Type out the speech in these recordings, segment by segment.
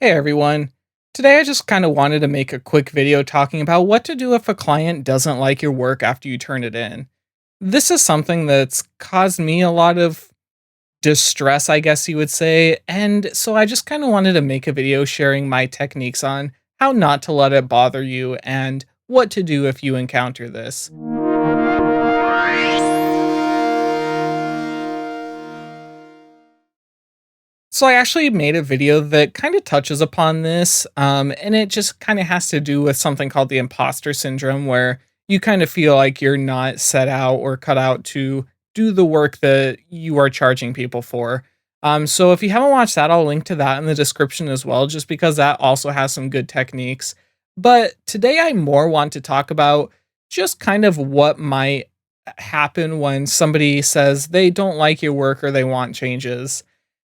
Hey everyone. Today I just kind of wanted to make a quick video talking about what to do if a client doesn't like your work after you turn it in. This is something that's caused me a lot of distress, I guess you would say, and so I just kind of wanted to make a video sharing my techniques on how not to let it bother you and what to do if you encounter this. So I actually made a video that kind of touches upon this, and it just kind of has to do with something called the imposter syndrome, where you kind of feel like you're not set out or cut out to do the work that you are charging people for. So if you haven't watched that, I'll link to that in the description as well, just because that also has some good techniques. But today I more want to talk about just kind of what might happen when somebody says they don't like your work or they want changes.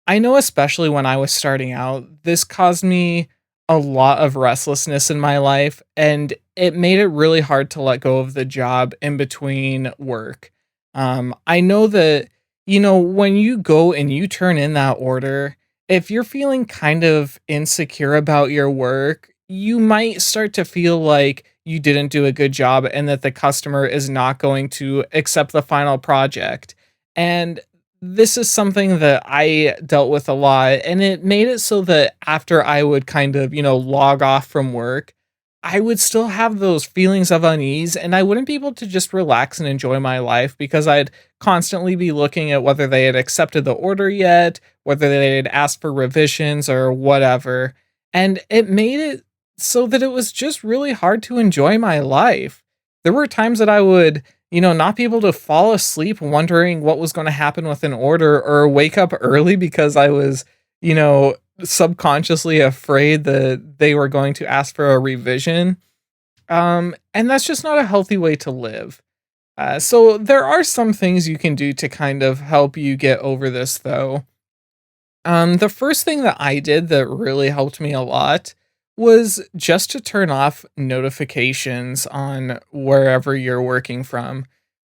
I know especially when I was starting out, this caused me a lot of restlessness in my life, and it made it really hard to let go of the job in between work. I know that, when you go and you turn in that order, if you're feeling kind of insecure about your work, you might start to feel like you didn't do a good job and that the customer is not going to accept the final project. And this is something that I dealt with a lot, and it made it so that after I would kind of, log off from work, I would still have those feelings of unease and I wouldn't be able to just relax and enjoy my life because I'd constantly be looking at whether they had accepted the order yet, whether they had asked for revisions or whatever. And it made it so that it was just really hard to enjoy my life. There were times that I would not be able to fall asleep wondering what was going to happen with an order or wake up early because I was, you know, subconsciously afraid that they were going to ask for a revision. And that's just not a healthy way to live. So there are some things you can do to kind of help you get over this, though. The first thing that I did that really helped me a lot was just to turn off notifications on wherever you're working from.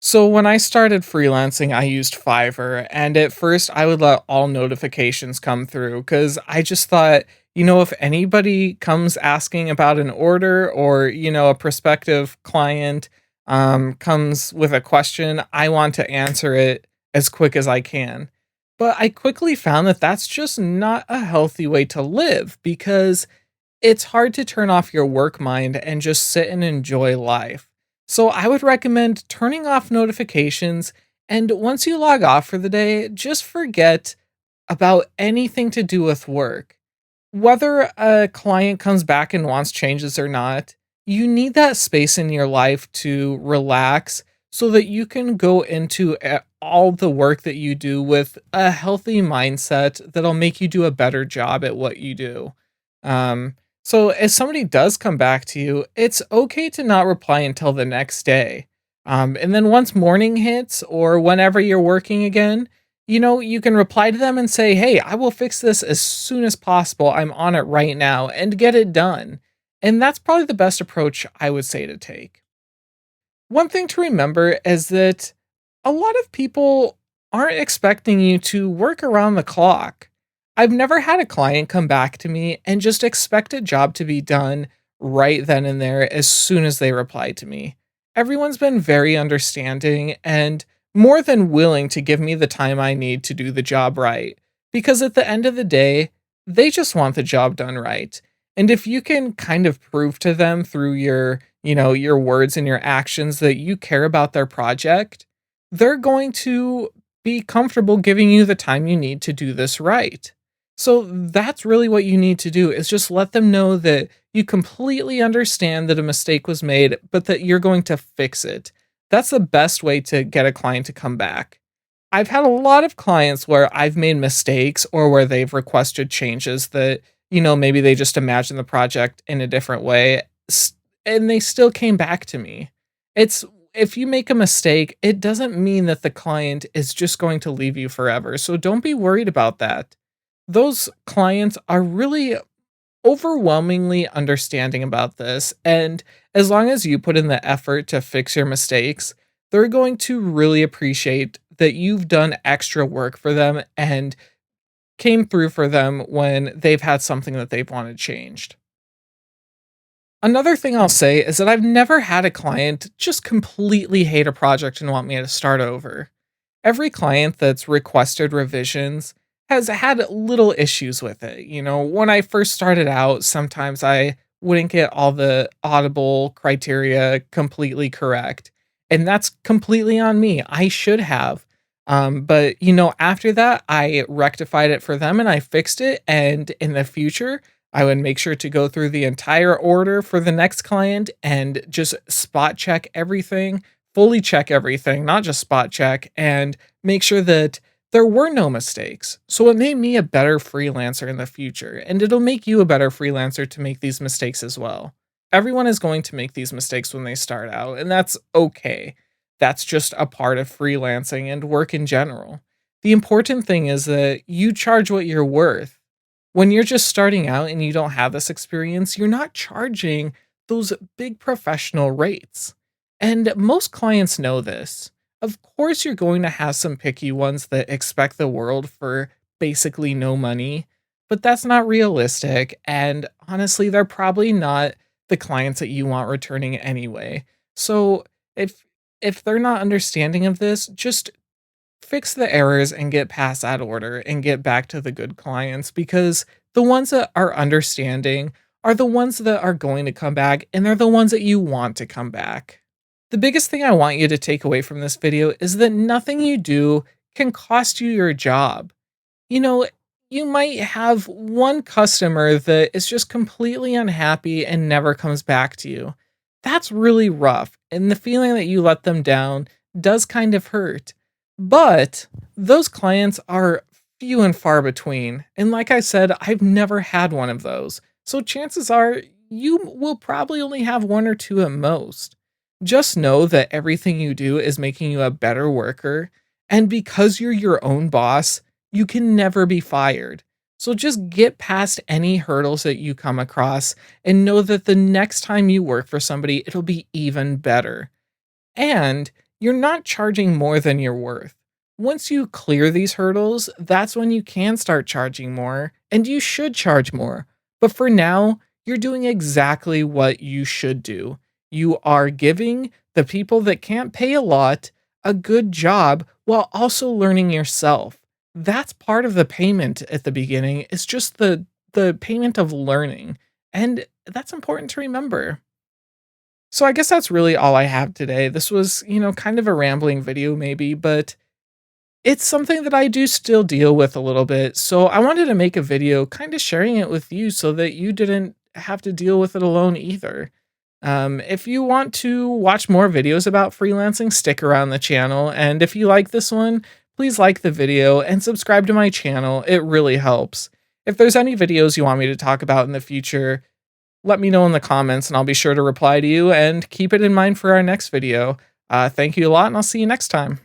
So when I started freelancing, I used Fiverr, and at first I would let all notifications come through because I just thought, if anybody comes asking about an order or, a prospective client comes with a question, I want to answer it as quick as I can. But I quickly found that that's just not a healthy way to live because it's hard to turn off your work mind and just sit and enjoy life. So I would recommend turning off notifications. And once you log off for the day, just forget about anything to do with work. Whether a client comes back and wants changes or not, you need that space in your life to relax so that you can go into all the work that you do with a healthy mindset that'll make you do a better job at what you do. Um, so if somebody does come back to you, it's okay to not reply until the next day. And then once morning hits or whenever you're working again, you can reply to them and say, "Hey, I will fix this as soon as possible. I'm on it right now," and get it done. And that's probably the best approach I would say to take. One thing to remember is that a lot of people aren't expecting you to work around the clock. I've never had a client come back to me and just expect a job to be done right then and there as soon as they reply to me. Everyone's been very understanding and more than willing to give me the time I need to do the job right. Because at the end of the day, they just want the job done right. And if you can kind of prove to them through your words and your actions that you care about their project, they're going to be comfortable giving you the time you need to do this right. So that's really what you need to do is just let them know that you completely understand that a mistake was made, but that you're going to fix it. That's the best way to get a client to come back. I've had a lot of clients where I've made mistakes or where they've requested changes that, maybe they just imagined the project in a different way and they still came back to me. It's if you make a mistake, it doesn't mean that the client is just going to leave you forever. So don't be worried about that. Those clients are really overwhelmingly understanding about this. And as long as you put in the effort to fix your mistakes, they're going to really appreciate that you've done extra work for them and came through for them when they've had something that they've wanted changed. Another thing I'll say is that I've never had a client just completely hate a project and want me to start over. Every client that's requested revisions has had little issues with it. When I first started out, sometimes I wouldn't get all the audible criteria completely correct. And that's completely on me. I should have. But after that, I rectified it for them and I fixed it. And in the future, I would make sure to go through the entire order for the next client and just spot check everything, fully check everything, not just spot check, and make sure that there were no mistakes. So it made me a better freelancer in the future, and it'll make you a better freelancer to make these mistakes as well. Everyone is going to make these mistakes when they start out, and that's okay. That's just a part of freelancing and work in general. The important thing is that you charge what you're worth. When you're just starting out and you don't have this experience, you're not charging those big professional rates. And most clients know this. Of course, you're going to have some picky ones that expect the world for basically no money, but that's not realistic. And honestly, they're probably not the clients that you want returning anyway. So if if they're not understanding of this, just fix the errors and get past that order and get back to the good clients, because the ones that are understanding are the ones that are going to come back, and they're the ones that you want to come back. The biggest thing I want you to take away from this video is that nothing you do can cost you your job. You know, you might have one customer that is just completely unhappy and never comes back to you. That's really rough, and the feeling that you let them down does kind of hurt. But those clients are few and far between. And like I said, I've never had one of those. So chances are you will probably only have one or two at most. Just know that everything you do is making you a better worker. And because you're your own boss, you can never be fired. So just get past any hurdles that you come across and know that the next time you work for somebody, it'll be even better. And you're not charging more than you're worth. Once you clear these hurdles, that's when you can start charging more, and you should charge more. But for now, you're doing exactly what you should do. You are giving the people that can't pay a lot a good job while also learning yourself. That's part of the payment at the beginning. It's just the payment of learning. And that's important to remember. So I guess that's really all I have today. This was, kind of a rambling video maybe, but it's something that I do still deal with a little bit. So I wanted to make a video kind of sharing it with you so that you didn't have to deal with it alone either. If you want to watch more videos about freelancing, stick around the channel. And if you like this one, please like the video and subscribe to my channel. It really helps. If there's any videos you want me to talk about in the future, let me know in the comments and I'll be sure to reply to you, and keep it in mind for our next video. Thank you a lot, and I'll see you next time.